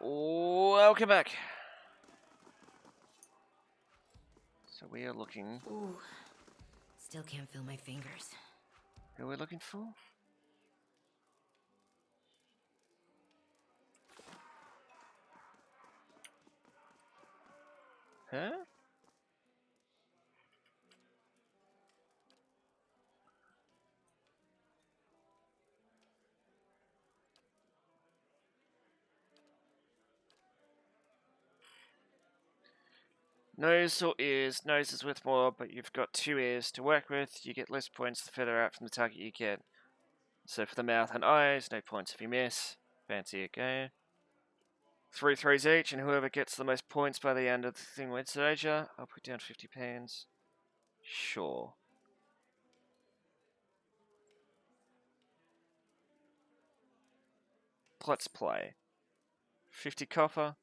Welcome back. So we are looking. Ooh, still can't feel my fingers. Who are we looking for? Huh? Nose or ears. Nose is worth more, but you've got 2 ears to work with. You get less points the further out from the target you get. So for the mouth and eyes, no points if you miss. Fancy it, go. 3 throws each, and whoever gets the most points by the end of the thing wins the wager. I'll put down 50 pounds. Sure. Let's play. 50 copper.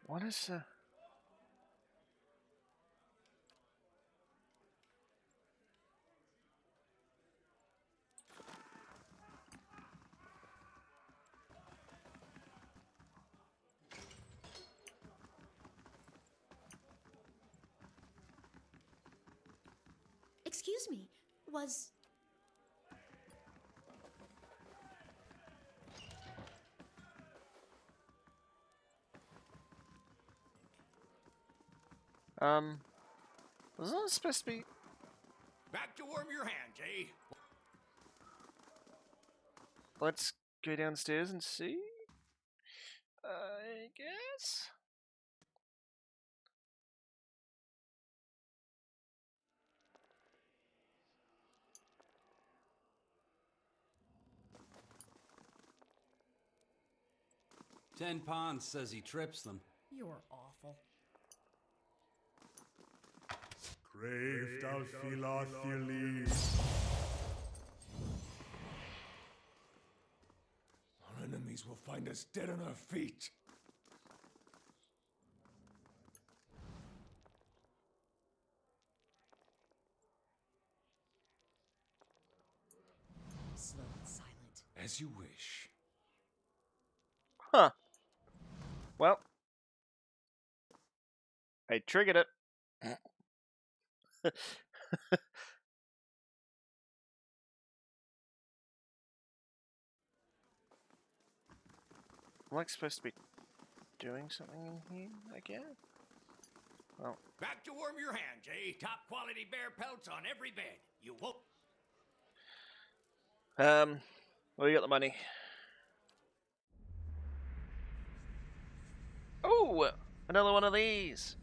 What is the... Excuse me, was... Was that supposed to be... Back to warm your hands, eh? Let's go downstairs and see? I guess? Ten Ponds says he trips them. You're awful. Craved al philothili. Our enemies will find us dead on our feet. Slow and silent. As you wish. Huh. Well. I triggered it. Am I supposed to be doing something in here, I guess? Well. Back to warm your hands, eh? Top quality bear pelts on every bed. You won't... Well, you got the money. Oh! Another one of these!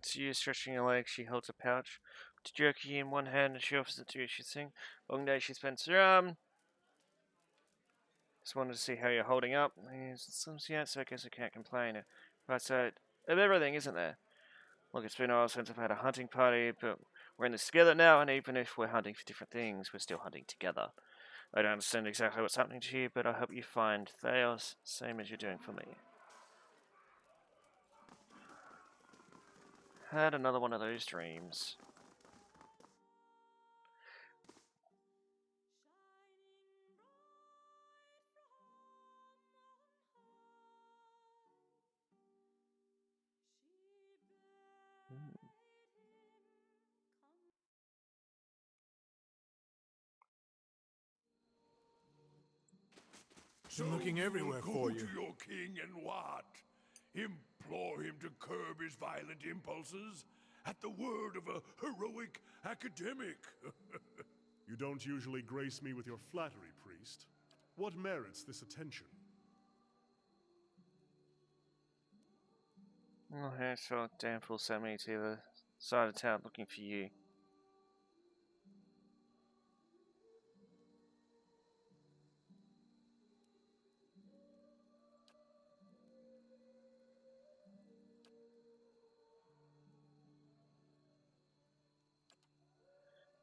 To you stretching her legs, she holds a pouch to jerk you in one hand and she offers it to you. She sings. Long day she spends her Just wanted to see how you're holding up. Some yet, so I guess I can't complain. Right side of everything, isn't there? Look, it's been a while since I've had a hunting party, but we're in this together now, and even if we're hunting for different things, we're still hunting together. I don't understand exactly what's happening to you, but I hope you find Theos, same as you're doing for me. Had another one of those dreams. Been looking everywhere for you. Go to your king and what? Implore him to curb his violent impulses at the word of a heroic academic. You don't usually grace me with your flattery, priest. What merits this attention? Oh, hey, so Danforth sent me to the side of town looking for you.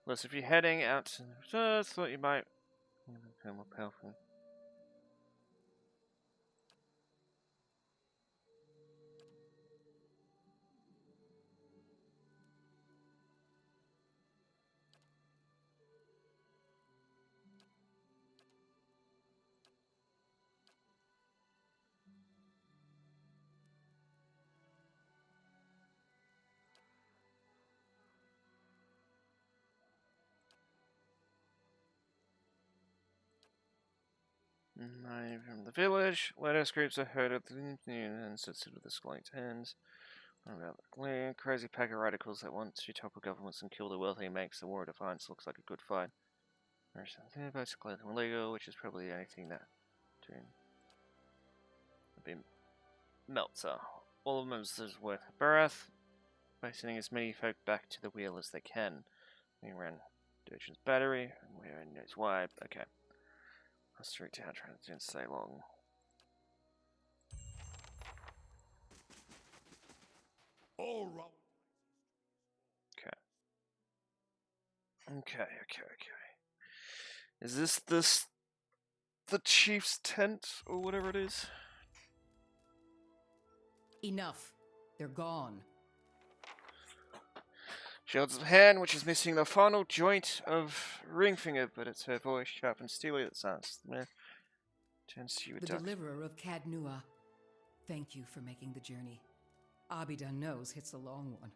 Plus, if you're heading out to the thought you might become more powerful. From the village, lettuce groups are heard of the and sits with the slight hands. About the crazy pack of radicals that want to topple governments and kill the wealthy makes the war of defiance looks like a good fight. There's something about clothing illegal, which is probably anything that doing Meltzer. All of them is worth a breath by sending as many folk back to the wheel as they can. We ran Dirgeon's battery, and where knows why. Okay. I'll streak down trying to stay long. All right. Okay. Is this the chief's tent or whatever it is? Enough. They're gone. She holds her hand, which is missing the final joint of ring finger, but it's her voice, sharp and steely, that sounds. Turns to you, The deliverer of Cadnua. Thank you for making the journey. Abidan knows it's a long one.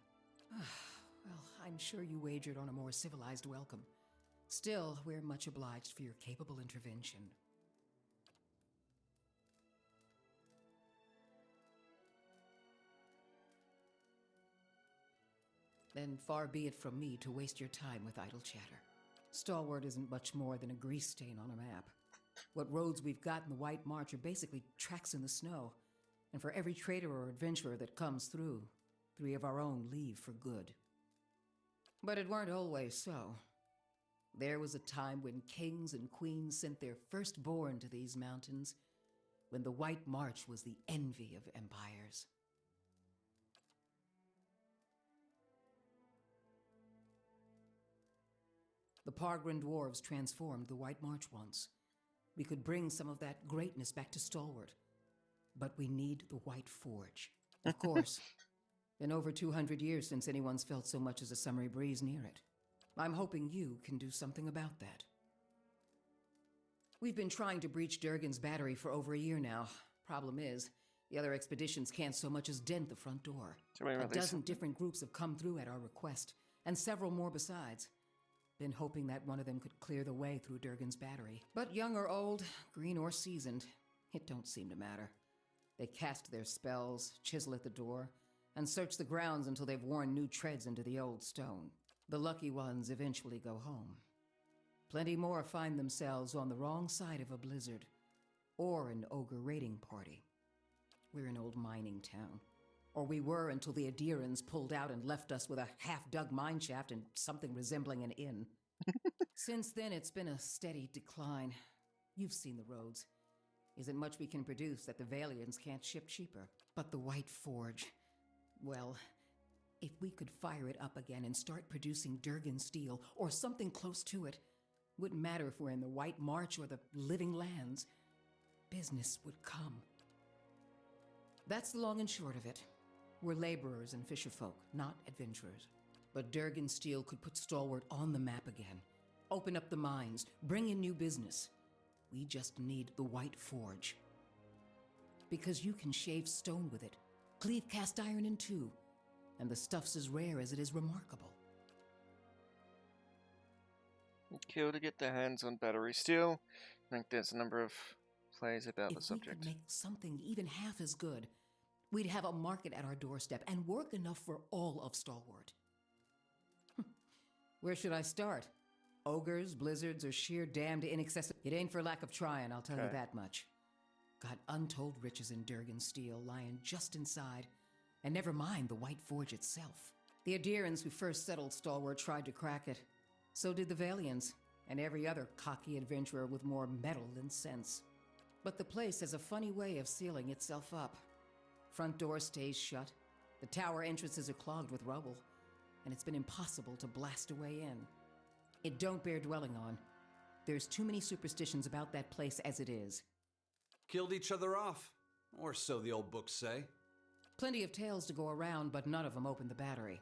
Well, I'm sure you wagered on a more civilized welcome. Still, we're much obliged for your capable intervention. Then far be it from me to waste your time with idle chatter. Stalwart isn't much more than a grease stain on a map. What roads we've got in the White March are basically tracks in the snow. And for every trader or adventurer that comes through, 3 of our own leave for good. But it weren't always so. There was a time when kings and queens sent their firstborn to these mountains, when the White March was the envy of empires. The Pargrin dwarves transformed the White March once. We could bring some of that greatness back to Stalwart. But we need the White Forge. Of course. Been over 200 years since anyone's felt so much as a summery breeze near it. I'm hoping you can do something about that. We've been trying to breach Durgan's battery for over a year now. Problem is, the other expeditions can't so much as dent the front door. A dozen different groups have come through at our request, and several more besides. Been hoping that one of them could clear the way through Durgan's battery. But young or old, green or seasoned, it don't seem to matter. They cast their spells, chisel at the door, and search the grounds until they've worn new treads into the old stone. The lucky ones eventually go home. Plenty more find themselves on the wrong side of a blizzard, or an ogre raiding party. We're an old mining town. Or we were until the Adirans pulled out and left us with a half-dug mineshaft and something resembling an inn. Since then, it's been a steady decline. You've seen the roads. Isn't much we can produce that the Valians can't ship cheaper. But the White Forge, well, if we could fire it up again and start producing Durgan steel, or something close to it, wouldn't matter if we're in the White March or the Living Lands, business would come. That's the long and short of it. We're laborers and fisherfolk, not adventurers. But Durgan steel could put Stalwart on the map again, open up the mines, bring in new business. We just need the White Forge. Because you can shave stone with it, cleave cast iron in two, and the stuff's as rare as it is remarkable. Kill to get their hands on battery steel. I think there's a number of plays about the subject. If we could make something even half as good, we'd have a market at our doorstep and work enough for all of Stalwart. Where should I start? Ogres, blizzards, or sheer damned inaccessible. It ain't for lack of trying, I'll tell you that much. Got untold riches in Durgan steel lying just inside, and never mind the White Forge itself. The Adirans who first settled Stalwart tried to crack it. So did the Valians, and every other cocky adventurer with more metal than sense. But the place has a funny way of sealing itself up. Front door stays shut, the tower entrances are clogged with rubble, and it's been impossible to blast a way in. It don't bear dwelling on. There's too many superstitions about that place as it is. Killed each other off, or so the old books say. Plenty of tales to go around, but none of them open the battery.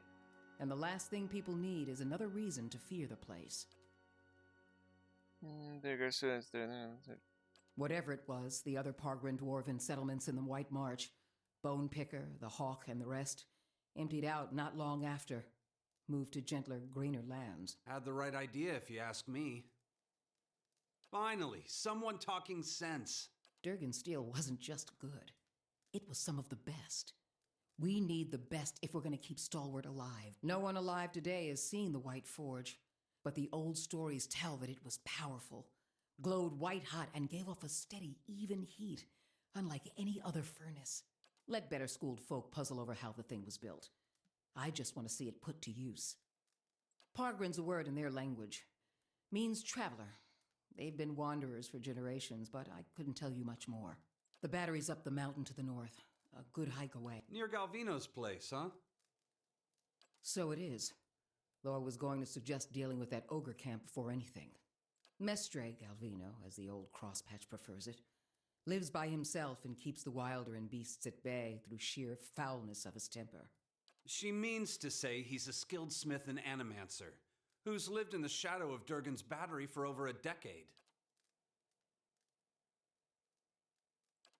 And the last thing people need is another reason to fear the place. There goes Whatever it was, the other Pargrin dwarven settlements in the White March, Bone Picker, the Hawk, and the rest, emptied out not long after, moved to gentler, greener lands. Had the right idea, if you ask me. Finally, someone talking sense. Durgan steel wasn't just good. It was some of the best. We need the best if we're going to keep Stalwart alive. No one alive today has seen the White Forge, but the old stories tell that it was powerful, glowed white-hot, and gave off a steady, even heat, unlike any other furnace. Let better-schooled folk puzzle over how the thing was built. I just want to see it put to use. Pargrin's a word in their language. Means traveler. They've been wanderers for generations, but I couldn't tell you much more. The battery's up the mountain to the north, a good hike away. Near Galvino's place, huh? So it is, though I was going to suggest dealing with that ogre camp before anything. Mestre Galvino, as the old crosspatch prefers it, lives by himself and keeps the wilder and beasts at bay through sheer foulness of his temper. She means to say he's a skilled smith and animancer, who's lived in the shadow of Durgan's battery for over a decade.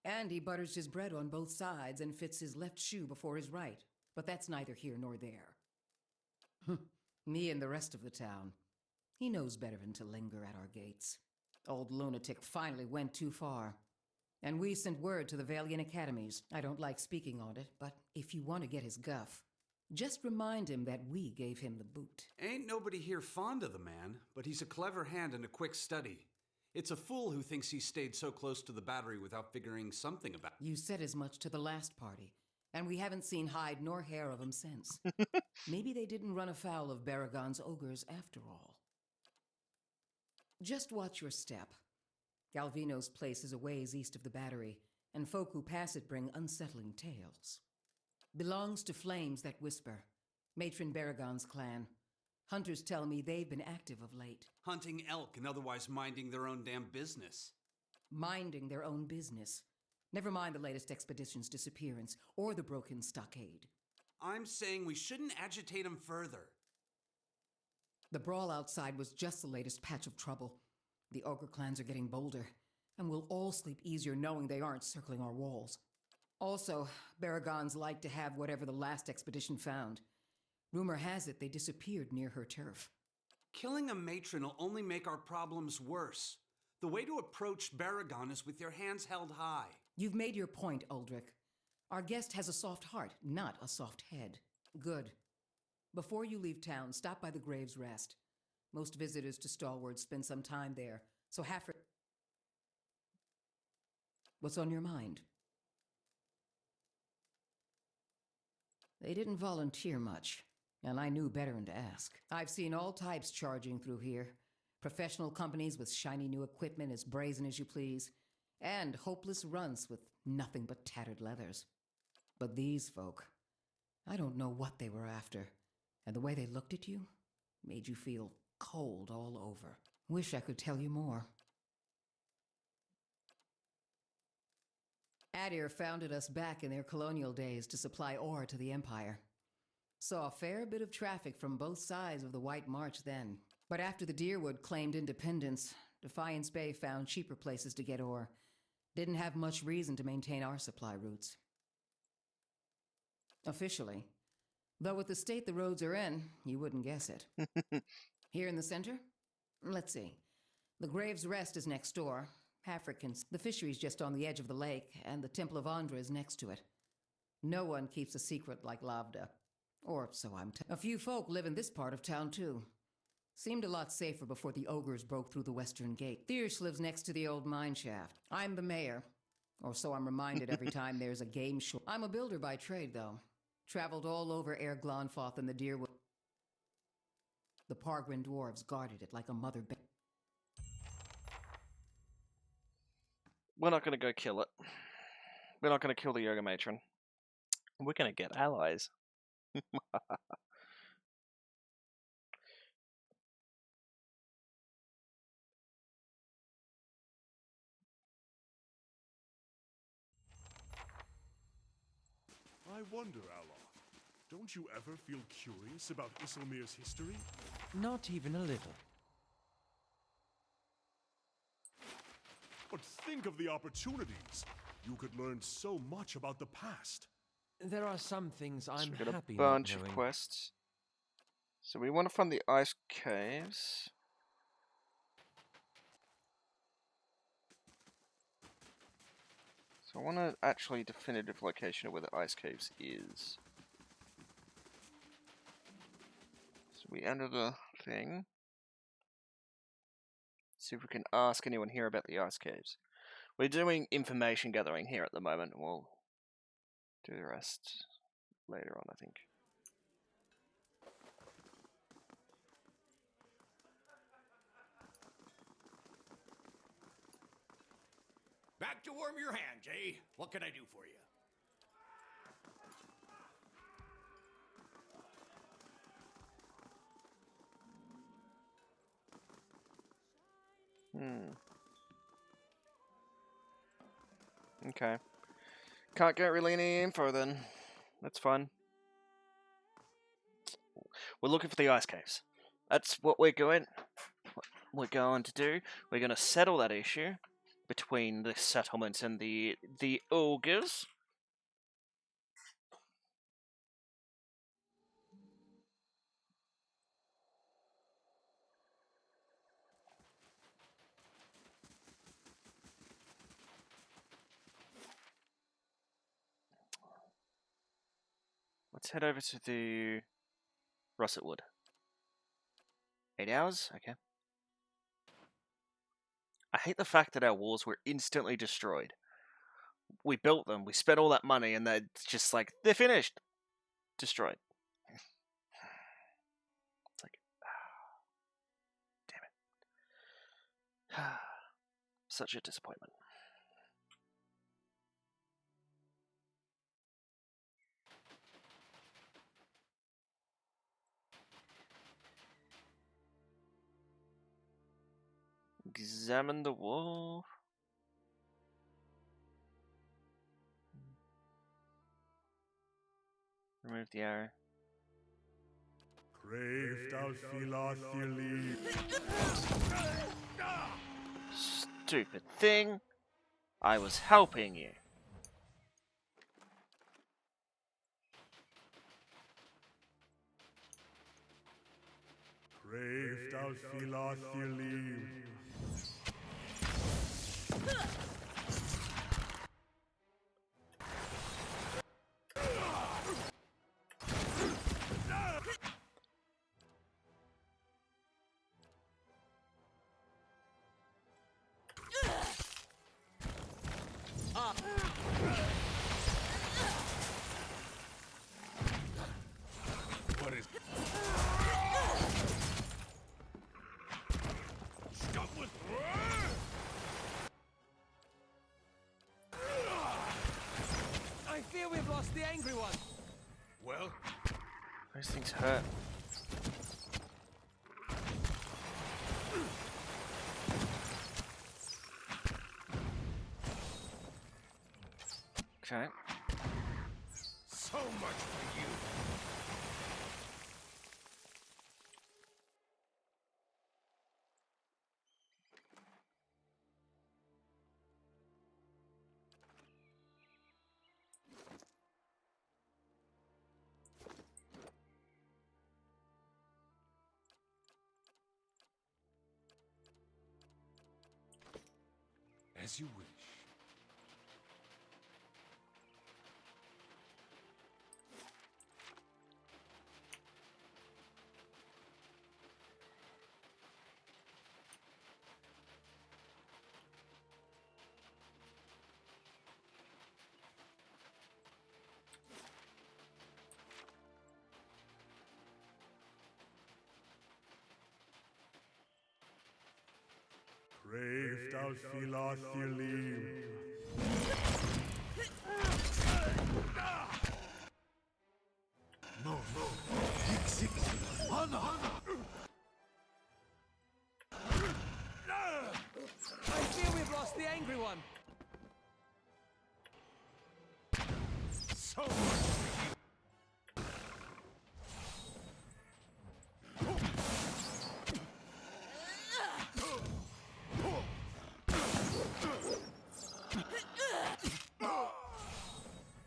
And he butters his bread on both sides and fits his left shoe before his right, but that's neither here nor there. Me and the rest of the town. He knows better than to linger at our gates. Old lunatic finally went too far. And we sent word to the Valiant academies. I don't like speaking on it, but if you want to get his guff, just remind him that we gave him the boot. Ain't nobody here fond of the man, but he's a clever hand and a quick study. It's a fool who thinks he stayed so close to the battery without figuring something about it. You said as much to the last party, and we haven't seen hide nor hair of him since. Maybe they didn't run afoul of Baragon's ogres after all. Just watch your step. Galvino's place is a ways east of the battery, and folk who pass it bring unsettling tales. Belongs to Flames That Whisper, Matron Baragon's clan. Hunters tell me they've been active of late. Hunting elk and otherwise minding their own damn business. Minding their own business. Never mind the latest expedition's disappearance, or the broken stockade. I'm saying we shouldn't agitate them further. The brawl outside was just the latest patch of trouble. The ogre clans are getting bolder, and we'll all sleep easier knowing they aren't circling our walls. Also, Baragons like to have whatever the last expedition found. Rumor has it they disappeared near her turf. Killing a matron will only make our problems worse. The way to approach Baragon is with your hands held high. You've made your point, Uldric. Our guest has a soft heart, not a soft head. Good. Before you leave town, stop by the Grave's Rest. Most visitors to Stalwart spend some time there, so What's on your mind? They didn't volunteer much, and I knew better than to ask. I've seen all types charging through here. Professional companies with shiny new equipment as brazen as you please, and hopeless runts with nothing but tattered leathers. But these folk, I don't know what they were after, and the way they looked at you made you feel cold all over. Wish I could tell you more. Adir founded us back in their colonial days to supply ore to the Empire. Saw a fair bit of traffic from both sides of the White March then. But after the Deerwood claimed independence, Defiance Bay found cheaper places to get ore. Didn't have much reason to maintain our supply routes. Officially. Though with the state the roads are in, you wouldn't guess it. Here in the center? Let's see. The Grave's Rest is next door. Africans. The fishery's just on the edge of the lake, and the Temple of Andra is next to it. No one keeps a secret like Lavda. Or so I'm told. A few folk live in this part of town, too. Seemed a lot safer before the ogres broke through the western gate. Thiersch lives next to the old mine shaft. I'm the mayor. Or so I'm reminded every time there's a game show. I'm a builder by trade, though. Traveled all over Air Glonfoth and the Deerwood. The Pargrin dwarves guarded it like a mother bear. We're not going to go kill it. We're not going to kill the yoga matron. We're going to get allies. I wonder, Aloth, don't you ever feel curious about Isilmir's history? Not even a little. But think of the opportunities. You could learn so much about the past. There are some things I'm We've got happy a not bunch of knowing. quests. So we want to find the ice caves. So I want to actually definitive location of where the ice caves is. So we enter the thing. See if we can ask anyone here about the ice caves. We're doing information gathering here at the moment. We'll do the rest later on, I think. Back to warm your hands, eh? What can I do for you? Okay. Can't get really any info then. That's fine. We're looking for the ice caves. That's what we're going to do. We're going to settle that issue between the settlement and the ogres. Let's head over to the Russet Wood. 8 hours? Okay. I hate the fact that our walls were instantly destroyed. We built them, we spent all that money, and they're just like, they're finished. Destroyed. It's like, damn it. Such a disappointment. Examine the wall. Remove the arrow. Crave thou philothili. Stupid thing. I was helping you. Crave thou philothili. What is... Stuck with... I fear we've lost the angry one. Well, Those things hurt. Okay. so much for you. As you wish. Brave thou Philathilim. No. Hana. I fear we've lost the angry one. So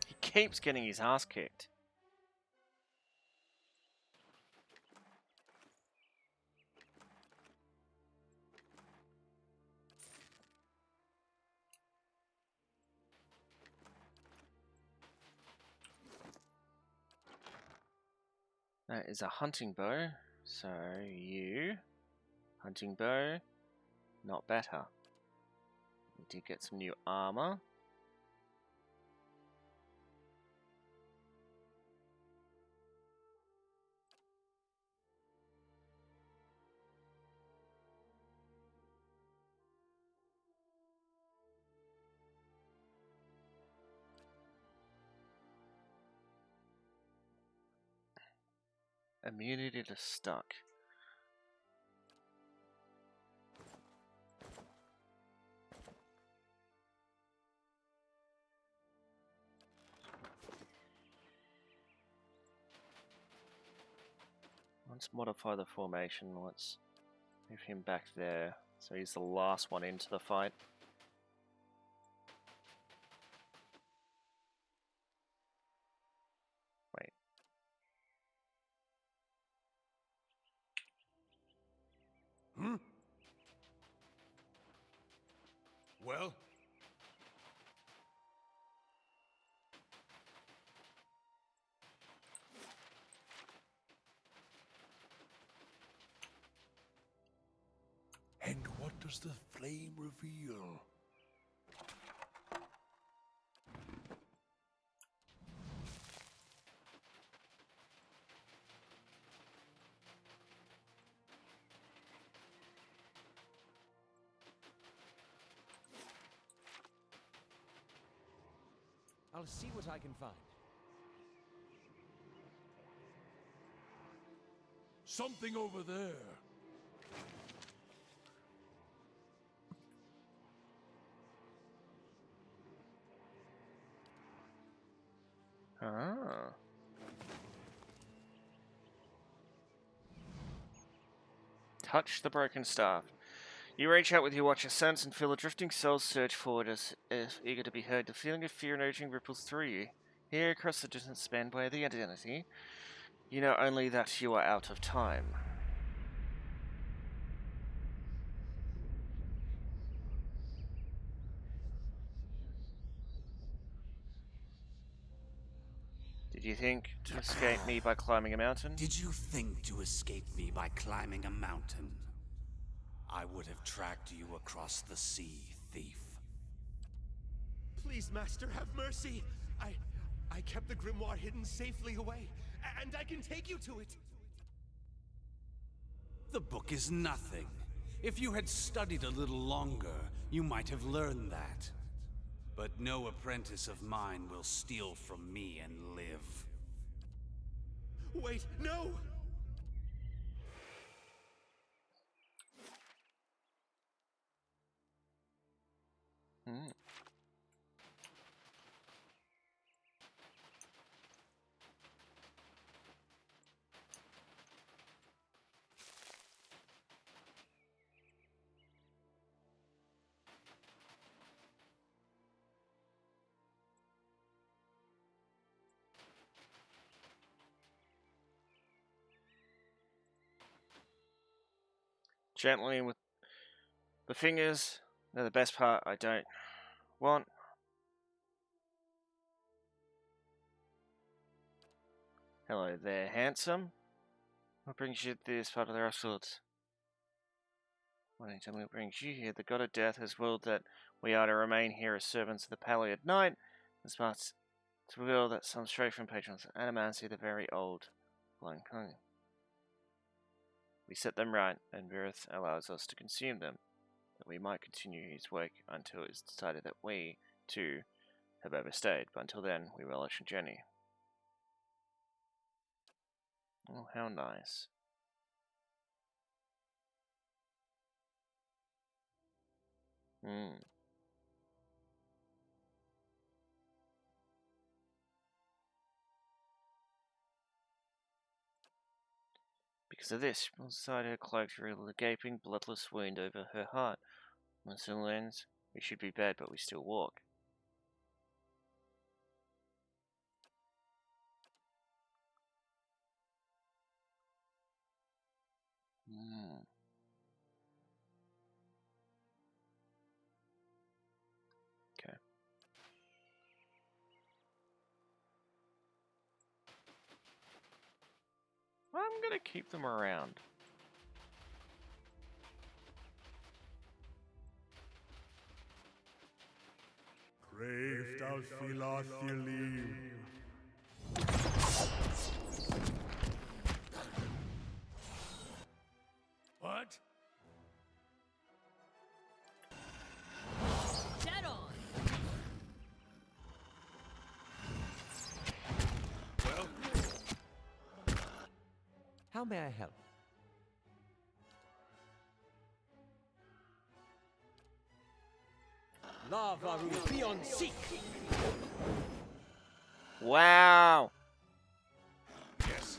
He keeps getting his ass kicked. That is a hunting bow, so you, hunting bow, not better. You did get some new armor. Immunity to stuck. Let's modify the formation. Let's move him back there. So he's the last one into the fight. Wait. Well? And what does the flame reveal? I'll see what I can find. Something over there. Ah. Touch the broken staff. You reach out with your watcher sense and feel a drifting soul surge forward as if eager to be heard. The feeling of fear and urging ripples through you. Here across the distance spanned by the identity, you know only that you are out of time. Did you think to escape me by climbing a mountain? Did you think to escape me by climbing a mountain? I would have tracked you across the sea, thief. Please, Master, have mercy. I kept the grimoire hidden safely away, and I can take you to it. The book is nothing. If you had studied a little longer, you might have learned that. But no apprentice of mine will steal from me and live. Wait, no! Hmm. Gently with the fingers. They're the best part I don't want. Hello there, handsome. What brings you to this part of the Russells? Why don't you tell me what brings you here? The god of death has willed that we are to remain here as servants of the Pally at night. It's but to will that some stray from patrons of Animancy, the very old blind king. We set them right, and Virith allows us to consume them. that we might continue his work until it's decided that we, too, have overstayed, but until then, we relish the journey. Oh, how nice. Because of this, she inside her cloak to reveal a gaping, bloodless wound over her heart. When it soon ends, we should be bad, but we still walk. Okay. I'm gonna keep them around. Kreeft al philathilim. What? Dead on. Well, How may I help? Lava beyond seek. Wow! yes.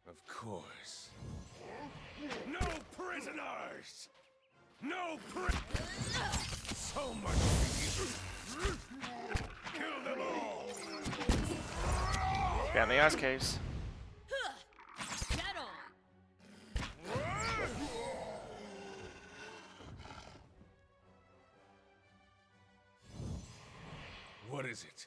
Of course. No prisoners! No so much kill them all! Down the ice caves. Dead on. What is it?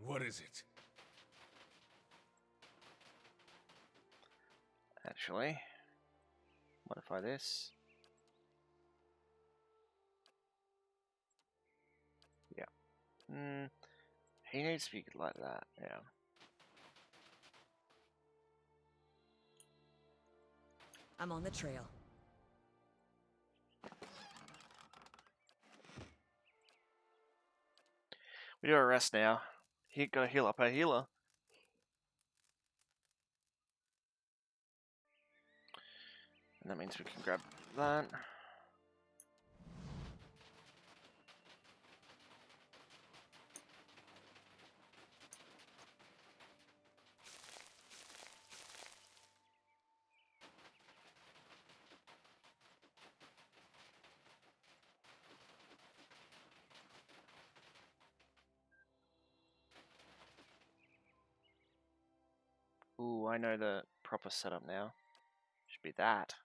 What is it? Actually, modify this. Yeah. He needs to be like that, yeah. I'm on the trail. We do a rest now. He gotta heal up our healer. And that means we can grab that. Ooh, I know the proper setup now. Should be that.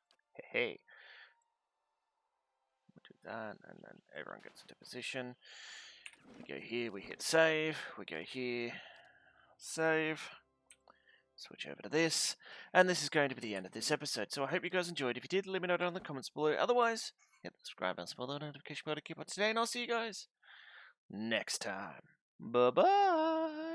Hey. We'll do that, and then everyone gets into position. We go here, we hit save. We go here, save. Switch over to this. And this is going to be the end of this episode. So I hope you guys enjoyed. If you did, let me know down in the comments below. Otherwise, hit the subscribe and smell the notification bell to keep up to date. And I'll see you guys next time. Bye-bye.